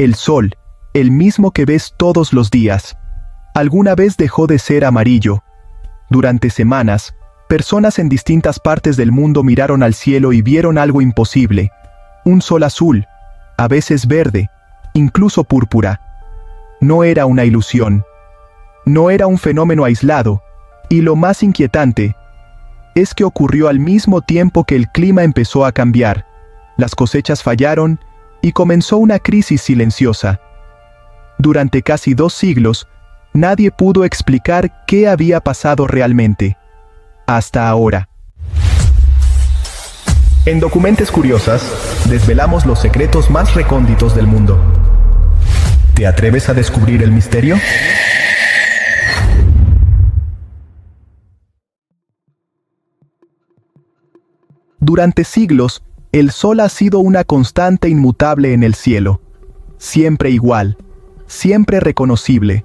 El sol, el mismo que ves todos los días, alguna vez dejó de ser amarillo. Durante semanas, personas en distintas partes del mundo miraron al cielo y vieron algo imposible. Un sol azul, a veces verde, incluso púrpura. No era una ilusión. No era un fenómeno aislado, y lo más inquietante es que ocurrió al mismo tiempo que el clima empezó a cambiar, las cosechas fallaron y comenzó una crisis silenciosa. Durante casi 2 siglos, nadie pudo explicar qué había pasado realmente. Hasta ahora. En Documentes Curiosas, desvelamos los secretos más recónditos del mundo. ¿Te atreves a descubrir el misterio? Durante siglos, el sol ha sido una constante inmutable en el cielo. Siempre igual, siempre reconocible.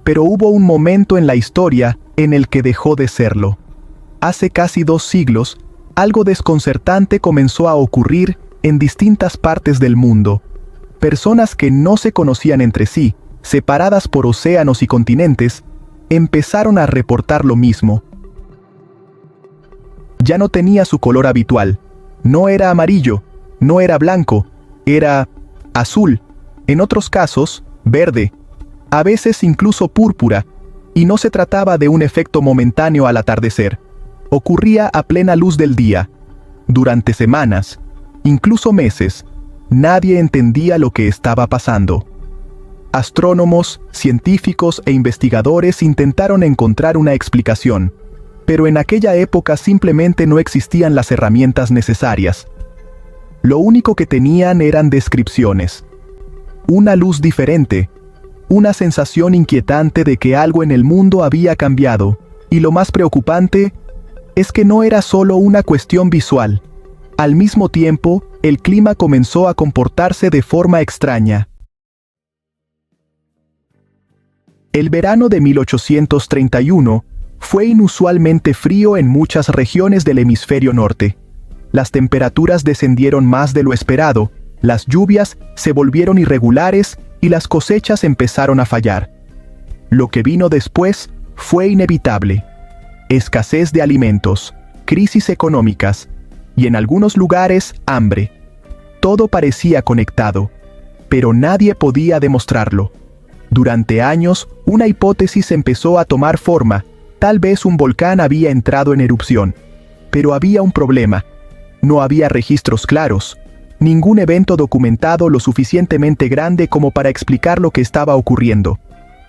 Pero hubo un momento en la historia en el que dejó de serlo. Hace casi 2 siglos, algo desconcertante comenzó a ocurrir en distintas partes del mundo. Personas que no se conocían entre sí, separadas por océanos y continentes, empezaron a reportar lo mismo. Ya no tenía su color habitual. No era amarillo, no era blanco, era azul, en otros casos, verde, a veces incluso púrpura, y no se trataba de un efecto momentáneo al atardecer. Ocurría a plena luz del día. Durante semanas, incluso meses, nadie entendía lo que estaba pasando. Astrónomos, científicos e investigadores intentaron encontrar una explicación, pero en aquella época simplemente no existían las herramientas necesarias. Lo único que tenían eran descripciones. Una luz diferente, una sensación inquietante de que algo en el mundo había cambiado, y lo más preocupante es que no era solo una cuestión visual. Al mismo tiempo, el clima comenzó a comportarse de forma extraña. El verano de 1831 fue inusualmente frío en muchas regiones del hemisferio norte. Las temperaturas descendieron más de lo esperado, las lluvias se volvieron irregulares y las cosechas empezaron a fallar. Lo que vino después fue inevitable. Escasez de alimentos, crisis económicas y en algunos lugares hambre. Todo parecía conectado, pero nadie podía demostrarlo. Durante años, una hipótesis empezó a tomar forma. Tal vez un volcán había entrado en erupción. Pero había un problema. No había registros claros. Ningún evento documentado lo suficientemente grande como para explicar lo que estaba ocurriendo.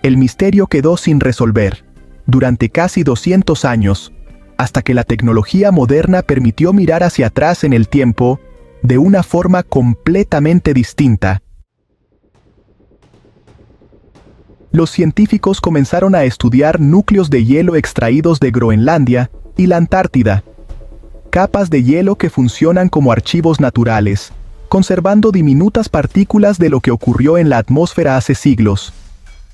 El misterio quedó sin resolver. Durante casi 200 años, hasta que la tecnología moderna permitió mirar hacia atrás en el tiempo de una forma completamente distinta. Los científicos comenzaron a estudiar núcleos de hielo extraídos de Groenlandia y la Antártida. Capas de hielo que funcionan como archivos naturales, conservando diminutas partículas de lo que ocurrió en la atmósfera hace siglos.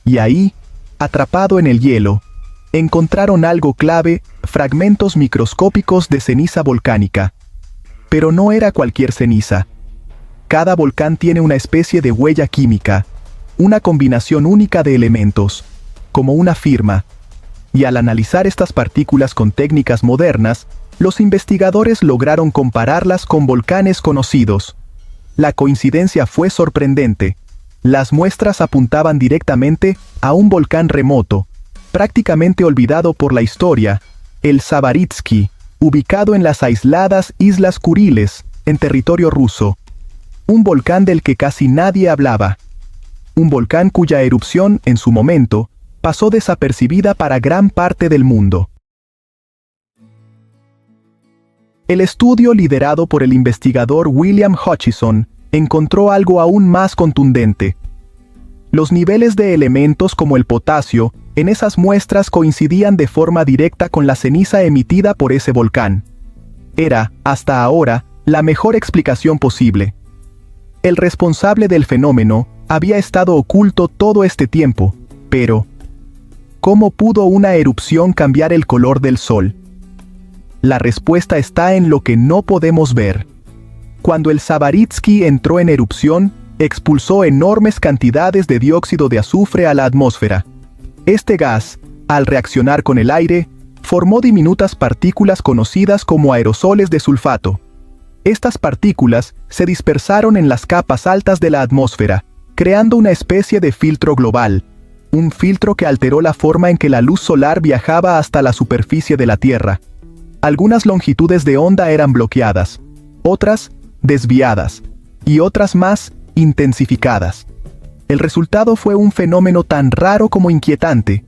Y ahí, atrapado en el hielo, encontraron algo clave: fragmentos microscópicos de ceniza volcánica. Pero no era cualquier ceniza. Cada volcán tiene una especie de huella química, una combinación única de elementos, como una firma. Y al analizar estas partículas con técnicas modernas, los investigadores lograron compararlas con volcanes conocidos. La coincidencia fue sorprendente. Las muestras apuntaban directamente a un volcán remoto, prácticamente olvidado por la historia, el Zabaritsky, ubicado en las aisladas Islas Kuriles, en territorio ruso. Un volcán del que casi nadie hablaba. Un volcán cuya erupción, en su momento, pasó desapercibida para gran parte del mundo. El estudio liderado por el investigador William Hutchison encontró algo aún más contundente. Los niveles de elementos como el potasio en esas muestras coincidían de forma directa con la ceniza emitida por ese volcán. Era, hasta ahora, la mejor explicación posible. El responsable del fenómeno había estado oculto todo este tiempo, pero ¿cómo pudo una erupción cambiar el color del sol? La respuesta está en lo que no podemos ver. Cuando el Zabaritsky entró en erupción, expulsó enormes cantidades de dióxido de azufre a la atmósfera. Este gas, al reaccionar con el aire, formó diminutas partículas conocidas como aerosoles de sulfato. Estas partículas se dispersaron en las capas altas de la atmósfera, creando una especie de filtro global, un filtro que alteró la forma en que la luz solar viajaba hasta la superficie de la Tierra. Algunas longitudes de onda eran bloqueadas, otras desviadas, y otras más intensificadas. El resultado fue un fenómeno tan raro como inquietante: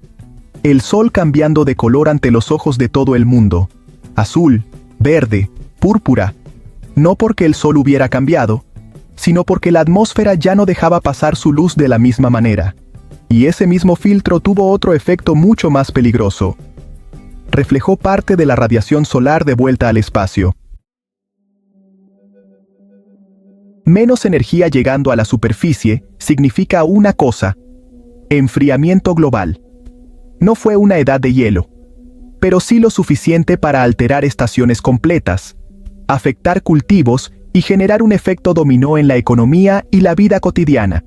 el Sol cambiando de color ante los ojos de todo el mundo, azul, verde, púrpura, no porque el Sol hubiera cambiado, sino porque la atmósfera ya no dejaba pasar su luz de la misma manera. Y ese mismo filtro tuvo otro efecto mucho más peligroso. Reflejó parte de la radiación solar de vuelta al espacio. Menos energía llegando a la superficie significa una cosa: enfriamiento global. No fue una edad de hielo, pero sí lo suficiente para alterar estaciones completas, afectar cultivos y generar un efecto dominó en la economía y la vida cotidiana.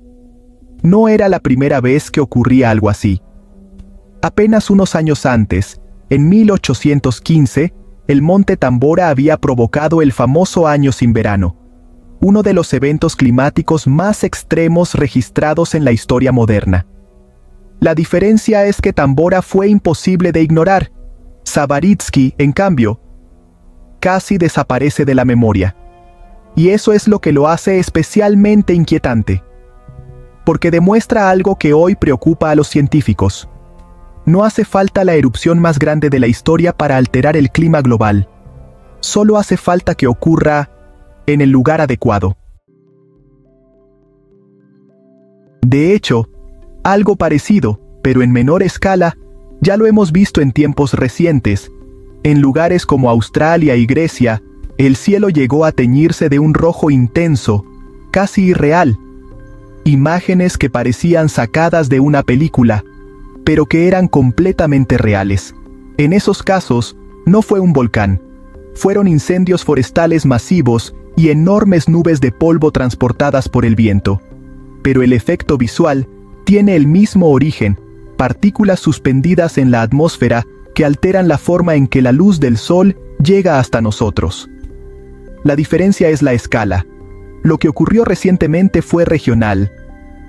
No era la primera vez que ocurría algo así. Apenas unos años antes, en 1815, el monte Tambora había provocado el famoso año sin verano, uno de los eventos climáticos más extremos registrados en la historia moderna. La diferencia es que Tambora fue imposible de ignorar. Sabaritsky, en cambio, casi desaparece de la memoria. Y eso es lo que lo hace especialmente inquietante, porque demuestra algo que hoy preocupa a los científicos. No hace falta la erupción más grande de la historia para alterar el clima global. Solo hace falta que ocurra en el lugar adecuado. De hecho, algo parecido, pero en menor escala, ya lo hemos visto en tiempos recientes. En lugares como Australia y Grecia, el cielo llegó a teñirse de un rojo intenso, casi irreal. Imágenes que parecían sacadas de una película, pero que eran completamente reales. En esos casos, no fue un volcán. Fueron incendios forestales masivos y enormes nubes de polvo transportadas por el viento. Pero el efecto visual tiene el mismo origen: partículas suspendidas en la atmósfera que alteran la forma en que la luz del Sol llega hasta nosotros. La diferencia es la escala. Lo que ocurrió recientemente fue regional,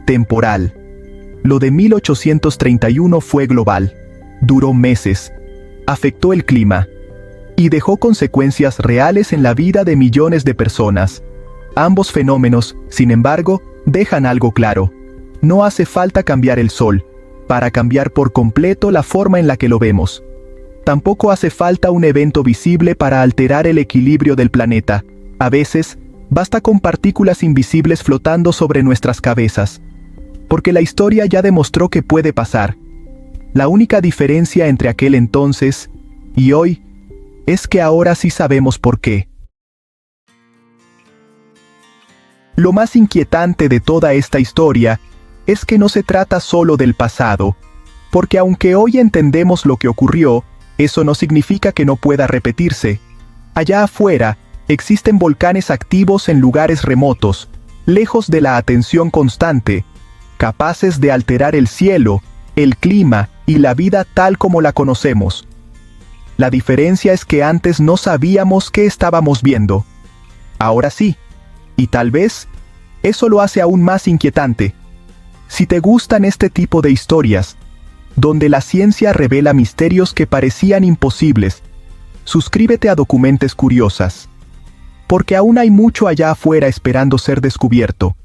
temporal. Lo de 1831 fue global, duró meses, afectó el clima y dejó consecuencias reales en la vida de millones de personas. Ambos fenómenos, sin embargo, dejan algo claro: no hace falta cambiar el Sol para cambiar por completo la forma en la que lo vemos. Tampoco hace falta un evento visible para alterar el equilibrio del planeta. A veces, basta con partículas invisibles flotando sobre nuestras cabezas, porque la historia ya demostró que puede pasar. La única diferencia entre aquel entonces y hoy es que ahora sí sabemos por qué. Lo más inquietante de toda esta historia es que no se trata solo del pasado, porque aunque hoy entendemos lo que ocurrió, eso no significa que no pueda repetirse. Allá afuera, existen volcanes activos en lugares remotos, lejos de la atención constante, capaces de alterar el cielo, el clima y la vida tal como la conocemos. La diferencia es que antes no sabíamos qué estábamos viendo. Ahora sí, y tal vez eso lo hace aún más inquietante. Si te gustan este tipo de historias, donde la ciencia revela misterios que parecían imposibles, suscríbete a Documentes Curiosas, porque aún hay mucho allá afuera esperando ser descubierto.